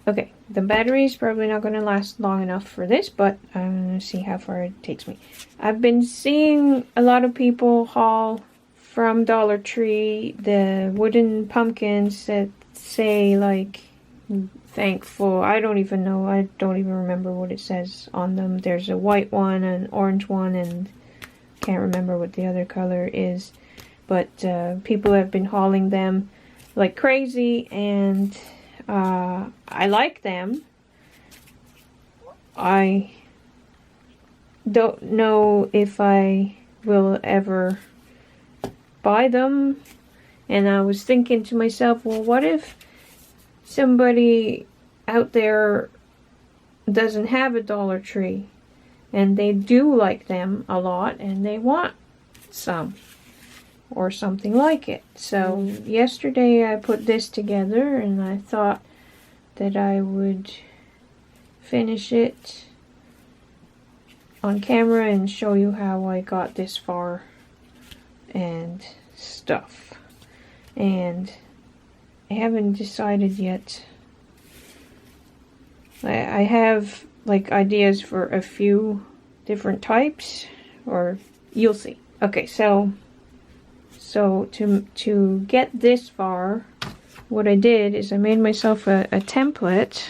Okay, the battery's probably not going to last long enough for this, but I'm going to see how far it takes me. I've been seeing a lot of people haul from Dollar Tree the wooden pumpkins that say, like, thankful. I don't even know. I don't even remember what it says on them. There's a white one, an orange one, and can't remember what the other color is. But people have been hauling them like crazy, and I like them. I don't know if I will ever buy them. And I was thinking to myself, well, what if somebody out there doesn't have a Dollar Tree and they do like them a lot and they want some or something like it. So yesterday I put this together and I thought that I would finish it on camera and show you how I got this far and stuff. And I haven't decided yet. I have like ideas for a few different types, or you'll see. Okay, so to get this far, what I did is I made myself a template.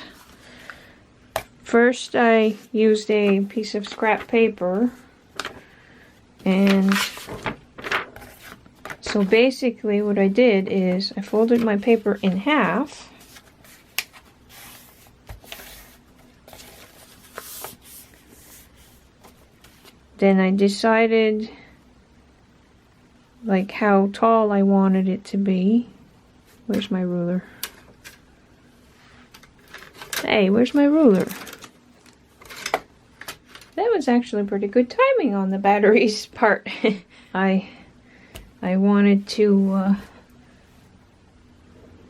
First I used a piece of scrap paper, and so basically what I did is I folded my paper in half. Then I decided like how tall I wanted it to be. Where's my ruler? Hey, where's my ruler? That was actually pretty good timing on the batteries part. I wanted to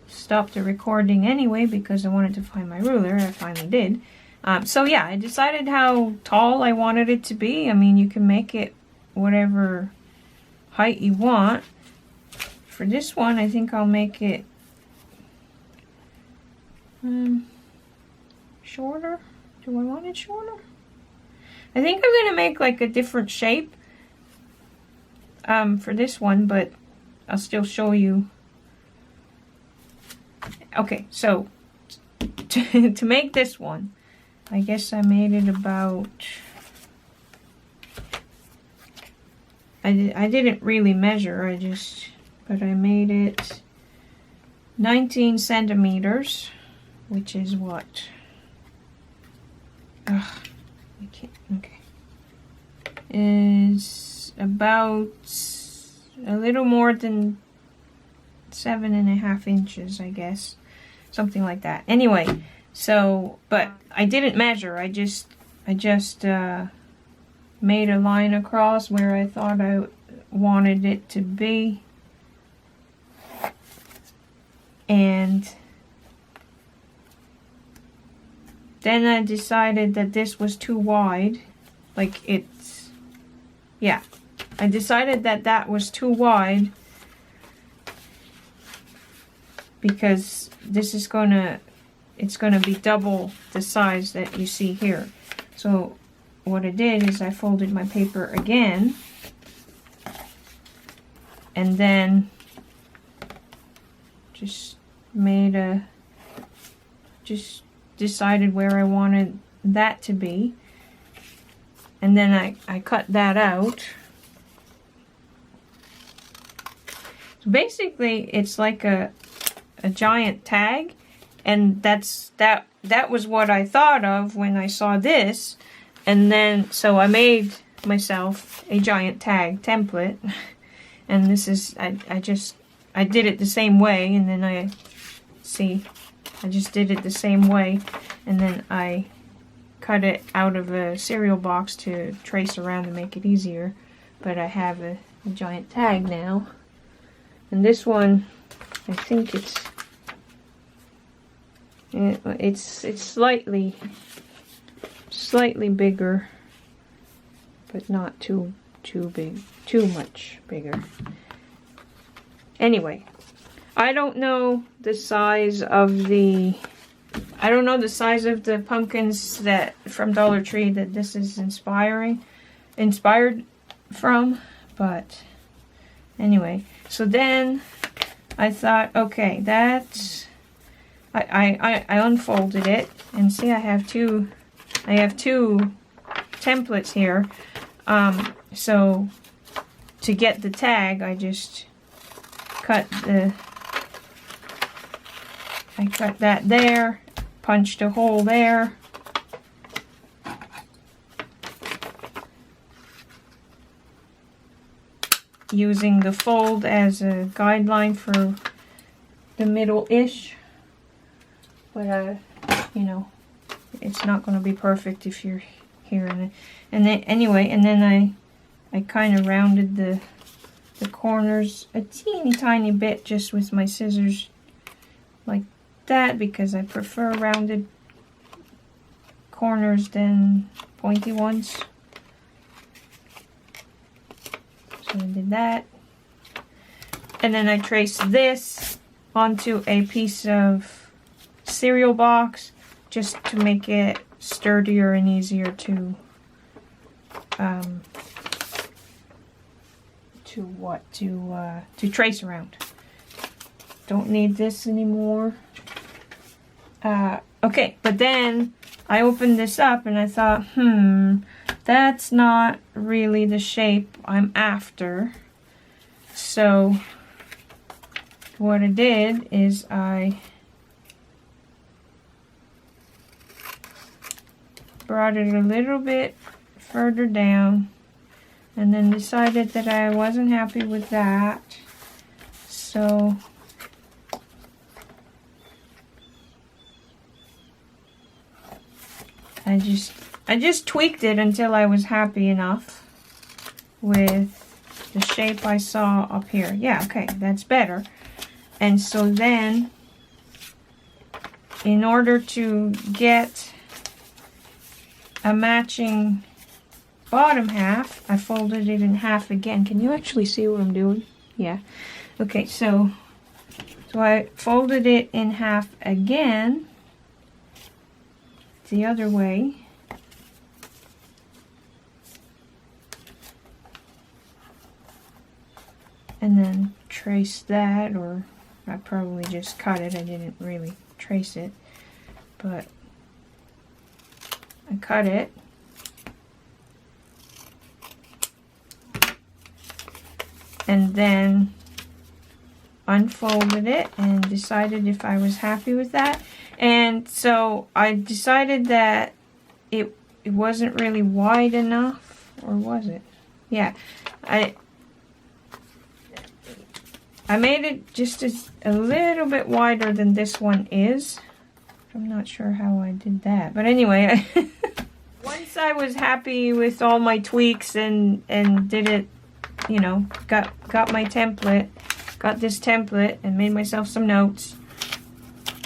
stop the recording anyway because I wanted to find my ruler. I finally did. So yeah, I decided how tall I wanted it to be. I mean, you can make it whatever height you want. For this one, I think I'll make it shorter. Do I want it shorter? I think I'm gonna make like a different shape for this one, but I'll still show you. Okay, so to make this one, I guess I made it about, I didn't really measure, but I made it 19 centimeters, which is what? I can't, okay. Is about a little more than 7.5 inches, I guess. Something like that. Anyway, so, but I didn't measure. I just made a line across where I thought I wanted it to be. And then I decided that this was too wide. Like it's, yeah. I decided that that was too wide because this is it's gonna be double the size that you see here. So what I did is I folded my paper again and then just decided where I wanted that to be, and then I cut that out. So basically it's like a giant tag, and that was what I thought of when I saw this. And then so I made myself a giant tag template, and this is I did it the same way, and then I just did it the same way, and then I cut it out of a cereal box to trace around to make it easier. But I have a giant tag now, and this one I think it's slightly bigger, but not too much bigger. Anyway, I don't know the size of the I don't know the size of the pumpkins that from Dollar Tree that this is inspired from, but anyway. So then I thought, okay, that's I unfolded it, and see I have two templates here. So to get the tag, I just cut that there, punched a hole there, using the fold as a guideline for the middle-ish, but you know, it's not going to be perfect if you're here. And then anyway, and then I kind of rounded the corners a teeny tiny bit just with my scissors like that, because I prefer rounded corners than pointy ones. So I did that. And then I traced this onto a piece of cereal box just to make it sturdier and easier to trace around. Don't need this anymore. Okay, but then I opened this up and I thought, that's not really the shape I'm after. So what I did is I brought it a little bit further down, and then decided that I wasn't happy with that. So I just tweaked it until I was happy enough with the shape I saw up here. Yeah, okay, that's better. And so then, in order to get a matching bottom half, I folded it in half again. Can you actually see what I'm doing? Yeah. Okay, so I folded it in half again, the other way. And then trace that, or I probably just cut it. I didn't really trace it, but I cut it. And then unfolded it and decided if I was happy with that. And so I decided that it wasn't really wide enough, or was it? Yeah, I made it just a little bit wider than this one is. I'm not sure how I did that, but anyway, once I was happy with all my tweaks and did it, you know, got my template, got this template, and made myself some notes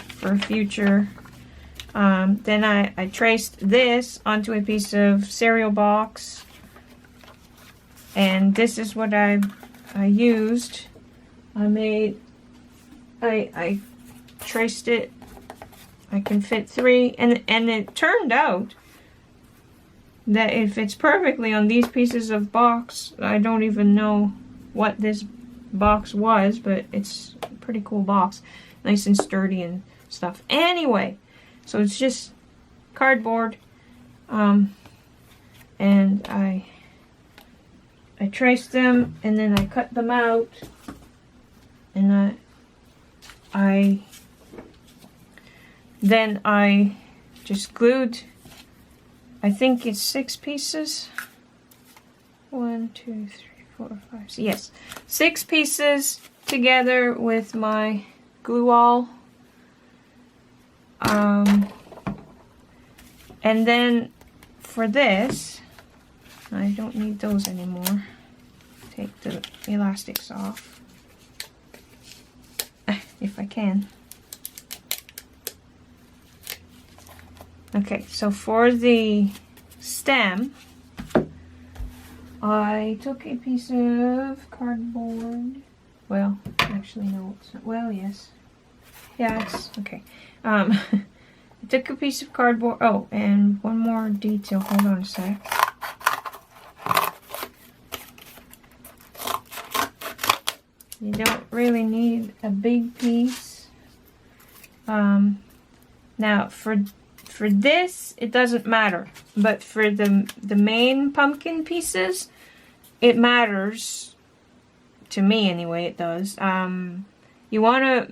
for future. Then I traced this onto a piece of cereal box, and this is what I used. I traced it. I can fit 3, and it turned out that it fits perfectly on these pieces of box. I don't even know what this box was, but it's a pretty cool box, nice and sturdy and stuff. Anyway, so it's just cardboard, and I traced them, and then I cut them out, and then I just glued, I think it's 6 pieces. 1, 2, 3, 4, 5, 6. Yes, 6 pieces together with my glue all. And then for this, I don't need those anymore. Take the elastics off, if I can. Okay, so for the stem, I took a piece of cardboard. Well, actually no, it's not. Well, yes. Yeah, it's okay. I took a piece of cardboard. Oh, and one more detail. Hold on a sec. You don't really need a big piece. Now for this, it doesn't matter. But for the main pumpkin pieces, it matters. To me, anyway, it does. You wanna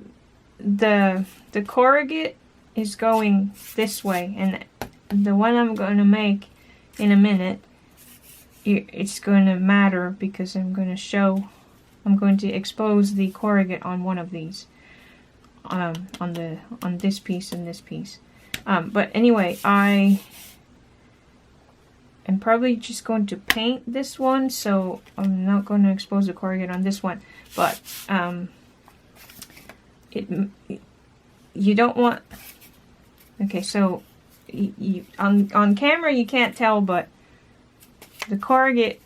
the corrugate is going this way, and the one I'm going to make in a minute, it's going to matter because I'm going to expose the corrugate on one of these, on this piece and this piece. But anyway, I am probably just going to paint this one, so I'm not going to expose the corrugate on this one. But you don't want. Okay, so on camera you can't tell, but the corrugate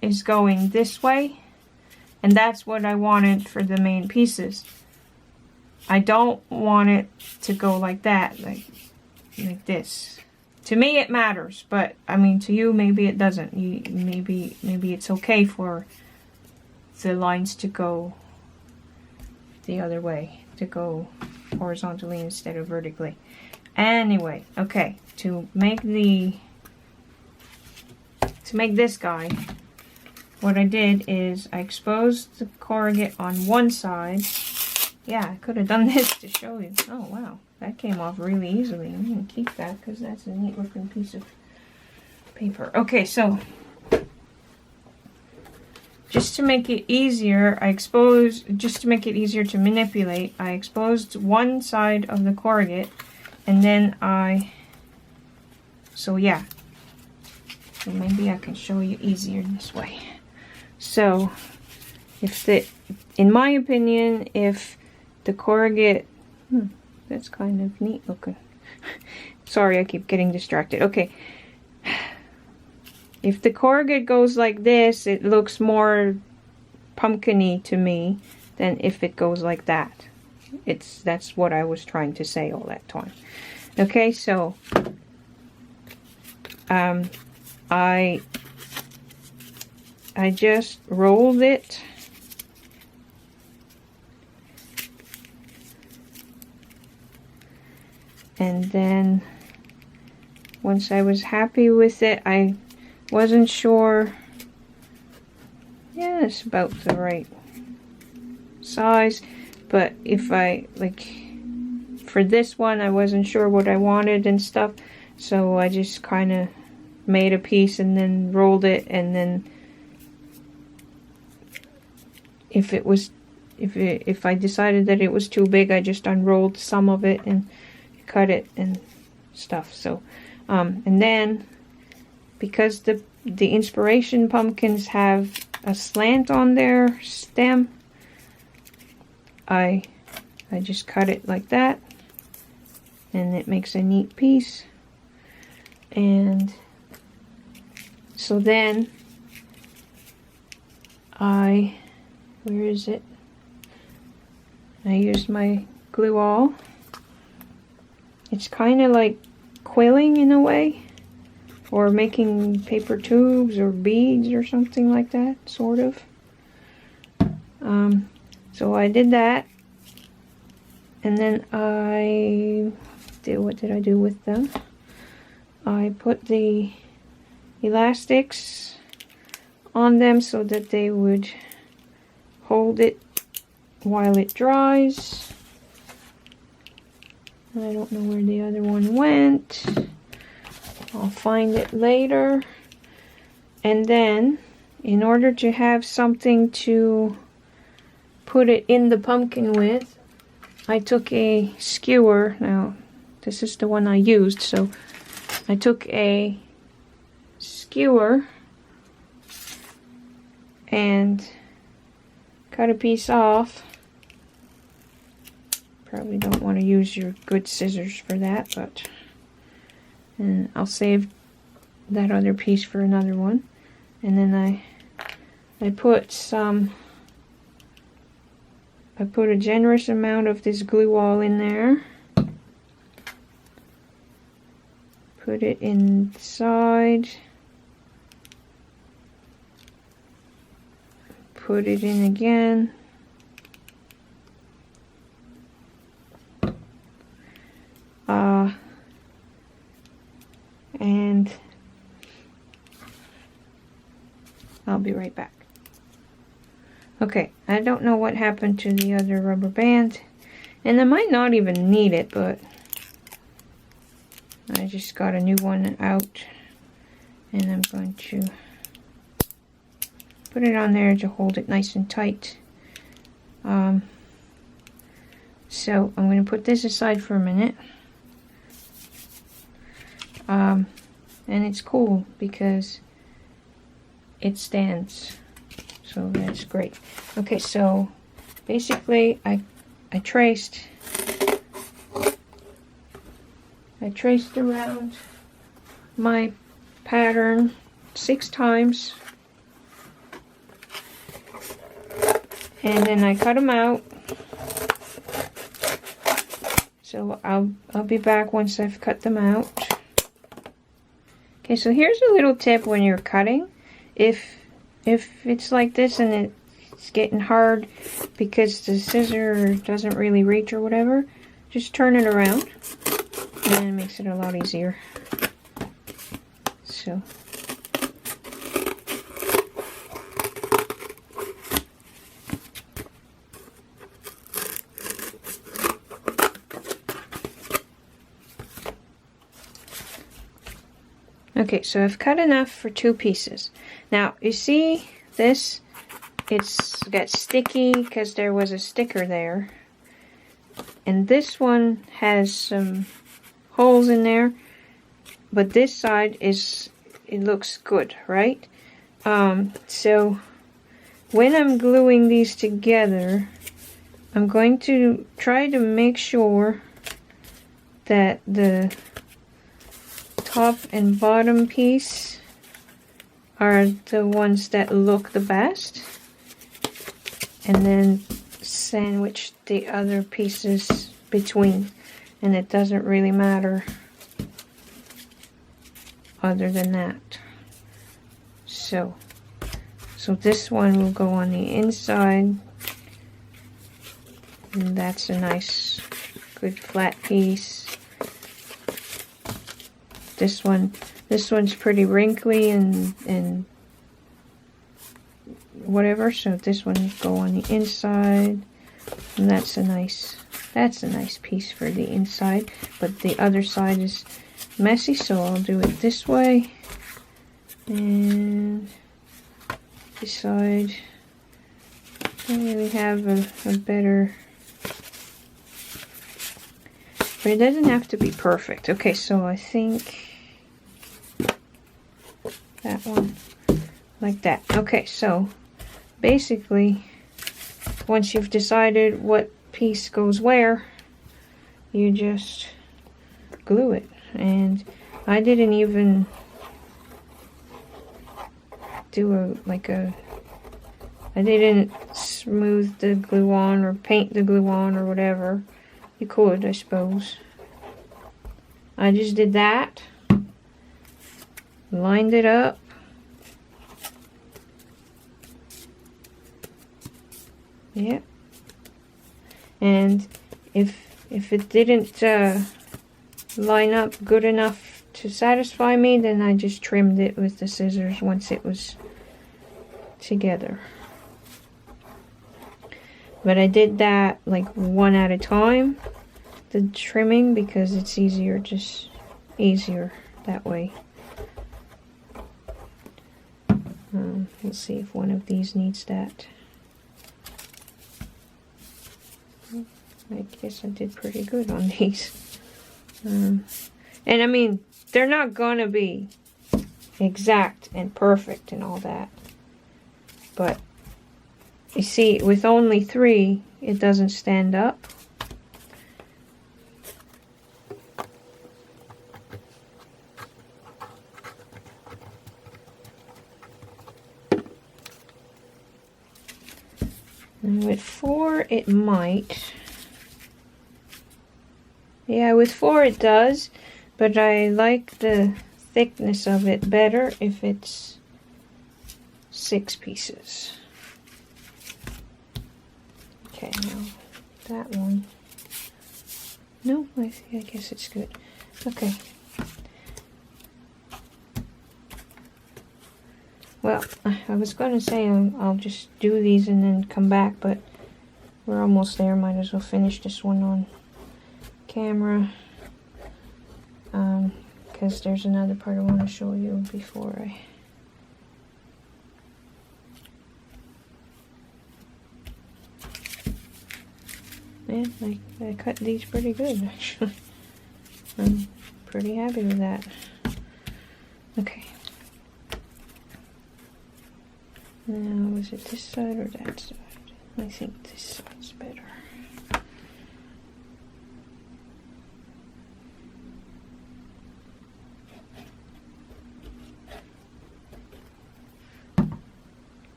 is going this way, and that's what I wanted for the main pieces. I don't want it to go like that, like this. To me it matters, but I mean to you maybe it doesn't. Maybe it's okay for the lines to go the other way, to go horizontally instead of vertically. Anyway, okay, to make this guy, what I did is I exposed the corrugate on one side. Yeah, I could have done this to show you. Oh wow, that came off really easily. I'm gonna keep that because that's a neat looking piece of paper. Okay, so just to make it easier, just to make it easier to manipulate, I exposed one side of the corrugate, and then so yeah. So maybe I can show you easier this way. So, in my opinion, if the corrugate, that's kind of neat looking. Sorry, I keep getting distracted. Okay. If the corrugate goes like this, it looks more pumpkin-y to me than if it goes like that. That's what I was trying to say all that time. Okay, so I just rolled it. And then once I was happy with it, I wasn't sure. Yeah, it's about the right size. But if for this one, I wasn't sure what I wanted and stuff. So I just kind of made a piece and then rolled it. And then if I decided that it was too big, I just unrolled some of it and cut it and stuff. So, and then because the inspiration pumpkins have a slant on their stem, I just cut it like that, and it makes a neat piece. And so then where is it? I used my glue-all. It's kind of like quilling in a way, or making paper tubes or beads or something like that, sort of. So I did that, and then what did I do with them? I put the elastics on them so that they would hold it while it dries. I don't know where the other one went. I'll find it later. And then, in order to have something to put it in the pumpkin with, I took a skewer. Now, this is the one I used, so I took a skewer and cut a piece off. Probably don't want to use your good scissors for that, but and I'll save that other piece for another one. And then I put a generous amount of this glue all in there. Put it inside. Put it in again. And I'll be right back. Okay, I don't know what happened to the other rubber band, and I might not even need it, but I just got a new one out, and I'm going to put it on there to hold it nice and tight. So I'm going to put this aside for a minute. And it's cool because it stands, so that's great. Okay, so basically I traced around my pattern 6 times, and then I cut them out. So I'll be back once I've cut them out. Okay, so here's a little tip when you're cutting. If it's like this and it's getting hard because the scissor doesn't really reach or whatever, just turn it around and it makes it a lot easier. So okay, so I've cut enough for 2 pieces. Now, you see this? It's got sticky because there was a sticker there. And this one has some holes in there. But this side it looks good, right? So when I'm gluing these together, I'm going to try to make sure that the top and bottom piece are the ones that look the best, and then sandwich the other pieces between, and it doesn't really matter other than that. So this one will go on the inside, and that's a nice good flat piece. This one's pretty wrinkly and whatever, so this one will go on the inside, and that's a nice piece for the inside. But the other side is messy, so I'll do it this way, and this side don't really have a better, but it doesn't have to be perfect. Okay, so I think that one like that. Okay, so basically once you've decided what piece goes where, you just glue it. And I didn't even do I didn't smooth the glue on or paint the glue on or whatever. You could, I suppose. I just did that, lined it up, yeah, and if it didn't line up good enough to satisfy me, then I just trimmed it with the scissors once it was together. But I did that like one at a time, the trimming, because it's easier that way. Let's see if one of these needs that. I guess I did pretty good on these. And I mean, they're not gonna be exact and perfect and all that. But you see, with only 3, it doesn't stand up. And with 4, it might. Yeah, with 4 it does, but I like the thickness of it better if it's 6 pieces. Okay, now that one. No, I guess it's good. Okay. Well, I was going to say I'll just do these and then come back, but we're almost there. Might as well finish this one on camera. Because there's another part I want to show you before I... Man, I cut these pretty good, actually. I'm pretty happy with that. Okay. Now, was it this side or that side? I think this side's better.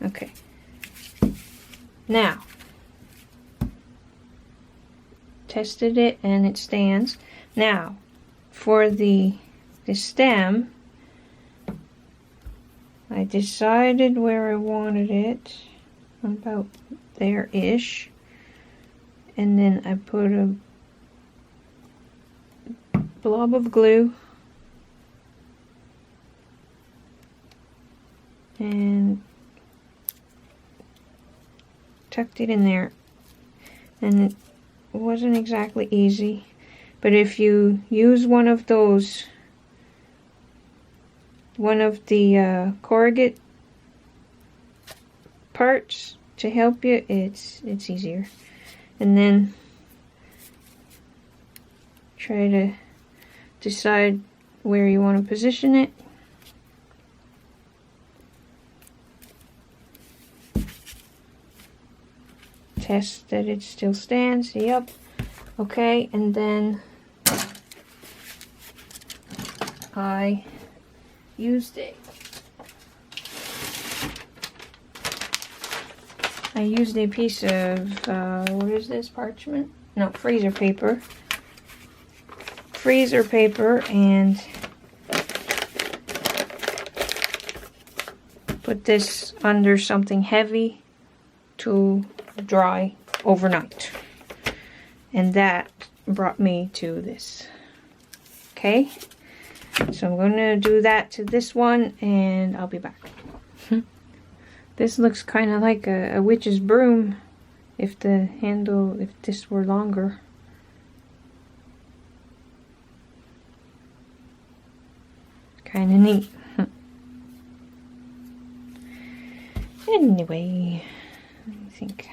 Okay. Now, tested it and it stands. Now, for the stem, I decided where I wanted it, about there-ish, and then I put a blob of glue and tucked it in there, and it wasn't exactly easy, but if you use one of the corrugate parts to help you, it's easier. And then try to decide where you want to position it. Test that it still stands. Yep. Okay, and then I used a piece of what is this, parchment? No, freezer paper. And put this under something heavy to dry overnight, and that brought me to this. Okay, so I'm going to do that to this one and I'll be back. This looks kind of like a witch's broom if this were longer. Kind of neat. Anyway, I think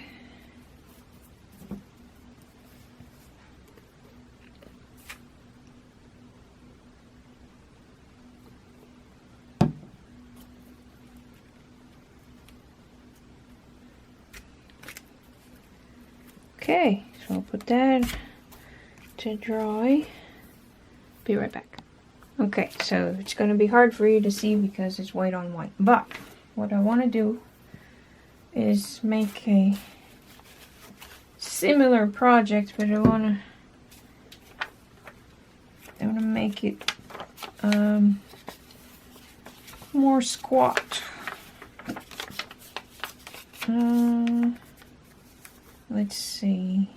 okay, so I'll put that to dry. Be right back. Okay, so it's going to be hard for you to see because it's white on white, but what I want to do is make a similar project, but I want to make it more squat. Let's see.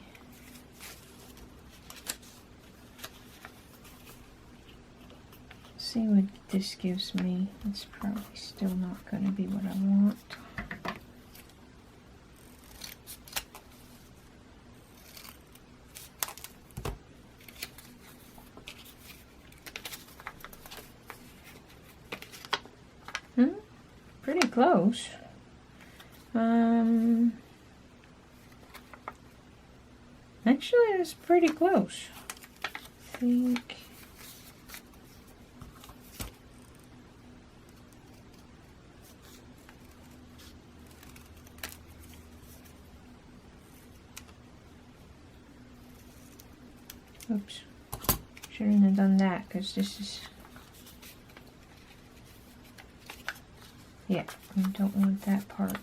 See what this gives me. It's probably still not going to be what I want. Pretty close. Actually, it's pretty close. I think. Oops. Shouldn't have done that because this is Yeah, I don't want that part.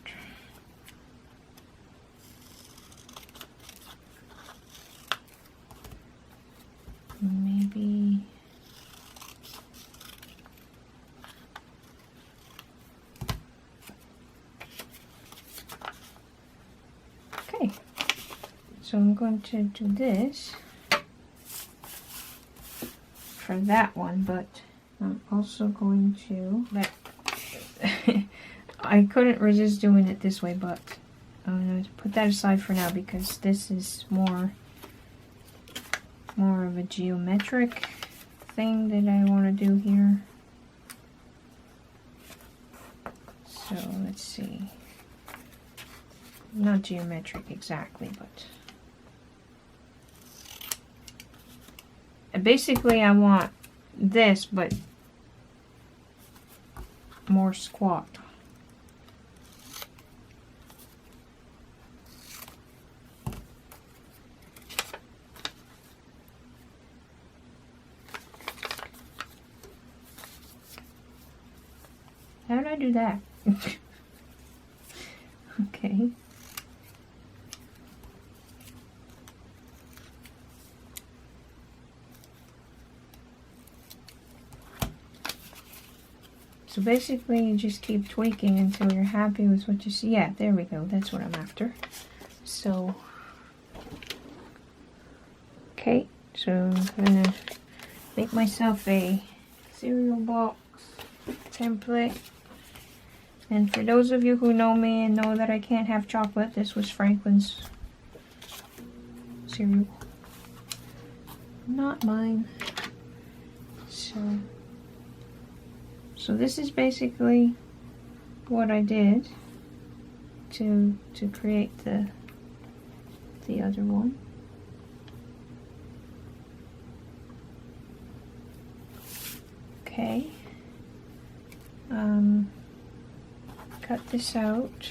Maybe... Okay, so I'm going to do this for that one, but I'm also going to let... I couldn't resist doing it this way, but I'm going to put that aside for now because this is more of a geometric thing that I want to do here. So let's see. Not geometric exactly, but basically I want this, but more squat. How did I do that? Okay. So basically you just keep tweaking until you're happy with what you see. Yeah, there we go. That's what I'm after. So, okay. So I'm gonna make myself a cereal box template. And for those of you who know me and know that I can't have chocolate, this was Franklin's cereal. Not mine. So this is basically what I did to create the other one. Okay. Cut this out.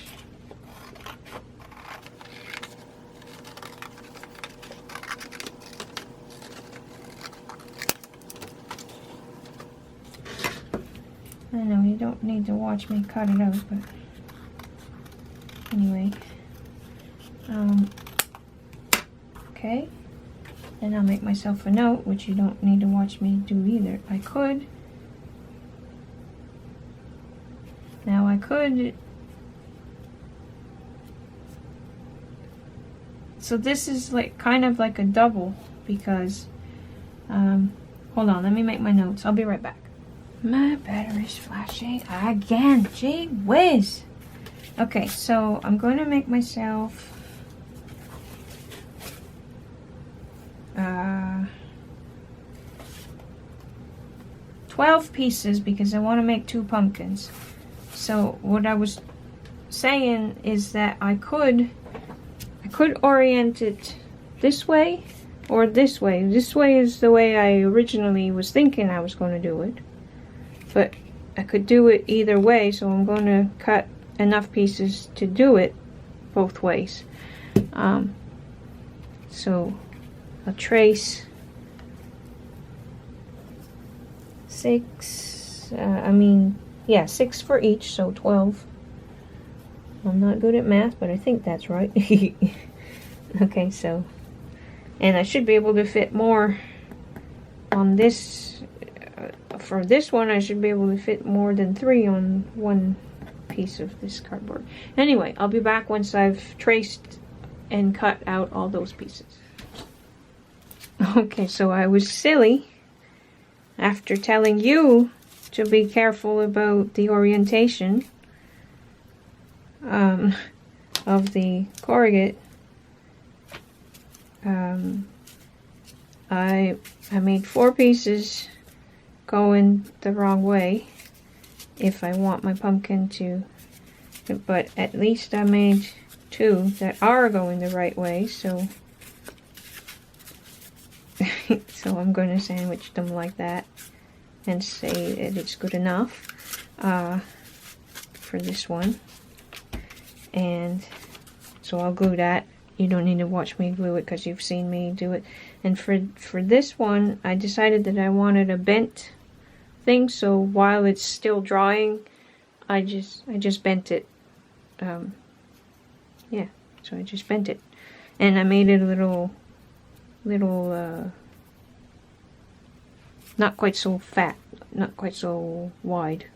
I know you don't need to watch me cut it out, but anyway. Okay. And I'll make myself a note, which you don't need to watch me do either. I could. Now I could. So this is like kind of like a double because, hold on, let me make my notes. I'll be right back. My battery's flashing again. Gee whiz. Okay, so I'm going to make myself 12 pieces because I want to make 2 pumpkins. So what I was saying is that I could orient it this way or this way. This way is the way I originally was thinking I was going to do it. But I could do it either way, so I'm going to cut enough pieces to do it both ways. So I'll trace 6, 6 for each, so 12. I'm not good at math, but I think that's right. Okay, so, and I should be able to fit more on this. For this one, I should be able to fit more than 3 on one piece of this cardboard. Anyway, I'll be back once I've traced and cut out all those pieces. Okay, so I was silly after telling you to be careful about the orientation of the corrugate. I made 4 pieces going the wrong way if I want my pumpkin to, but at least I made 2 that are going the right way, so so I'm going to sandwich them like that and say that it's good enough for this one. And so I'll glue that. You don't need to watch me glue it because you've seen me do it. And for this one, I decided that I wanted a bent thing, so while it's still drying, I just bent it. Yeah, so I just bent it. And I made it a little, not quite so fat, not quite so wide.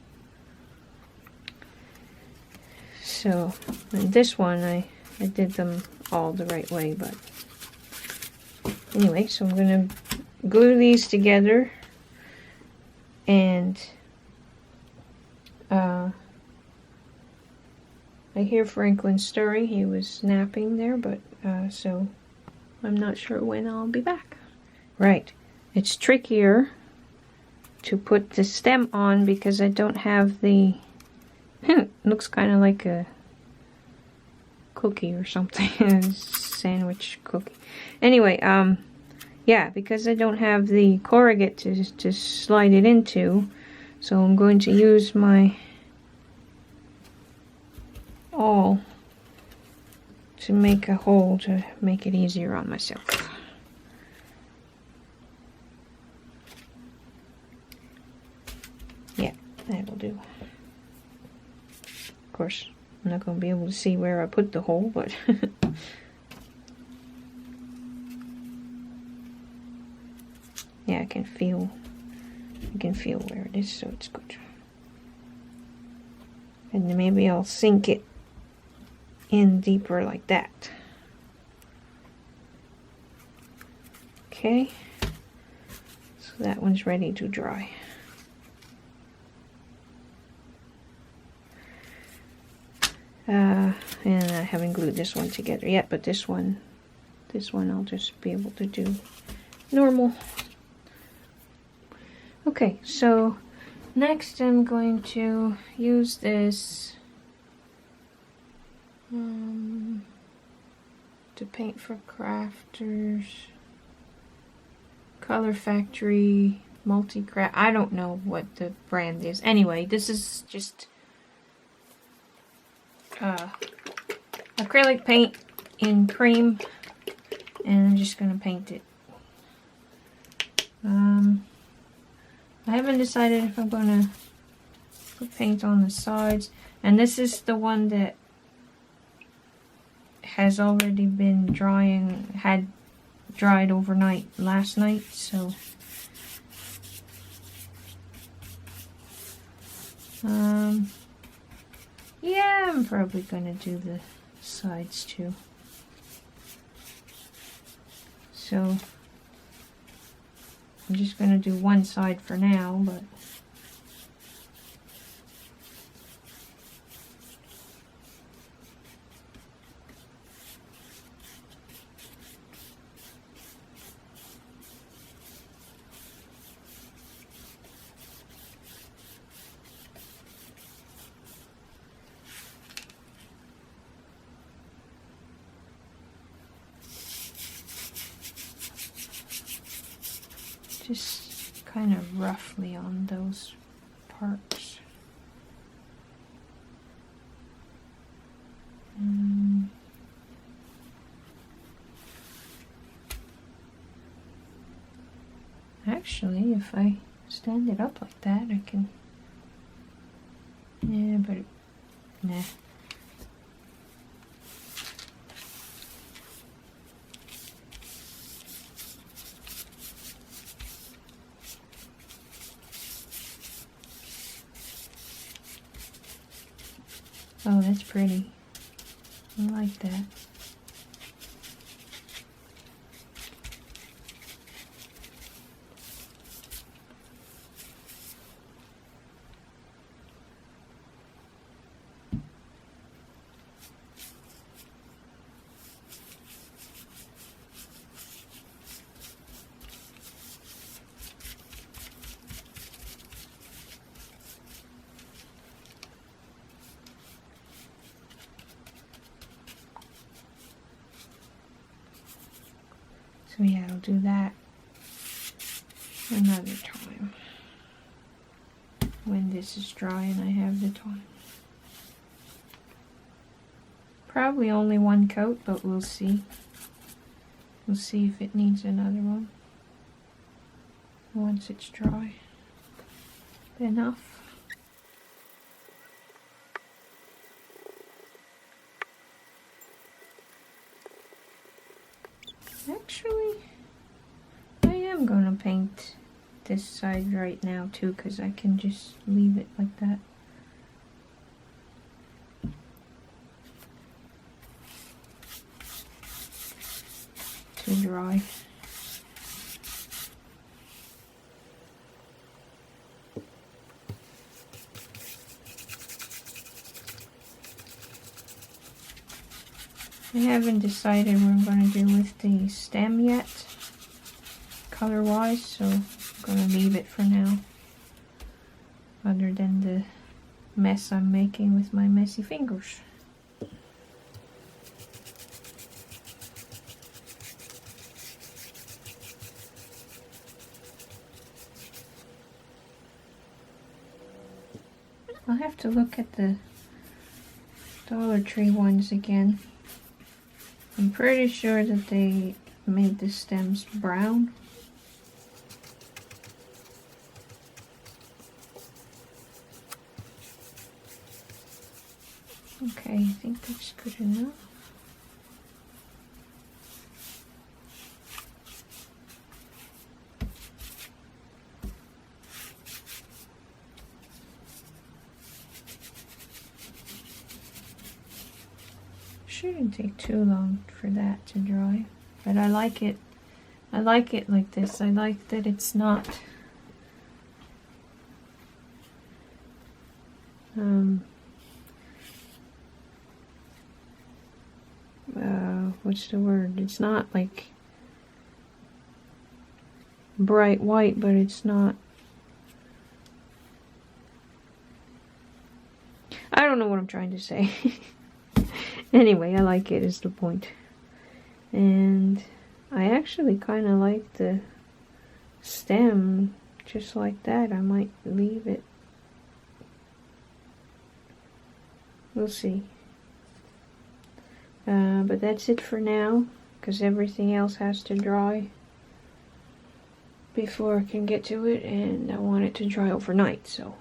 So, and this one, I did them all the right way, but anyway, so I'm going to glue these together, and I hear Franklin stirring. He was napping there, but so I'm not sure when I'll be back. Right, it's trickier to put the stem on because I don't have the looks kind of like a cookie or something. Sandwich cookie. Anyway, yeah, because I don't have the corrugate to slide it into, so I'm going to use my awl to make a hole to make it easier on myself. Yeah, that'll do. Of course, I'm not going to be able to see where I put the hole, but yeah, I can feel where it is, so it's good. And then maybe I'll sink it in deeper like that. Okay, so that one's ready to dry. And I haven't glued this one together yet, but this one I'll just be able to do normal. Okay, so next I'm going to use this to paint for Crafters, Color Factory, Multicraft. I don't know what the brand is. Anyway, this is just acrylic paint in cream, and I'm just gonna paint it. I haven't decided if I'm gonna put paint on the sides, and this is the one that has already been had dried overnight last night, so yeah, I'm probably gonna do the sides too. So I'm just gonna do one side for now, but just kind of roughly on those parts. Actually, if I stand it up like that, I can... Yeah, but... Nah. Oh, that's pretty. I like that. So yeah, I'll do that another time when this is dry and I have the time. Probably only one coat, but we'll see. We'll see if it needs another one once it's dry enough. I'm gonna paint this side right now too, because I can just leave it like that. To dry. I haven't decided what I'm going to do with the stem yet, color wise, so I'm going to leave it for now, other than the mess I'm making with my messy fingers. I'll have to look at the Dollar Tree ones again. I'm pretty sure that they made the stems brown. Okay, I think that's good enough. Shouldn't take too long for that to dry, but I like it. I like it like this. I like that it's not what's the word? It's not like bright white, but it's not, I don't know what I'm trying to say. Anyway, I like it is the point. And I actually kind of like the stem just like that. I might leave it. We'll see. But that's it for now, because everything else has to dry before I can get to it, and I want it to dry overnight, so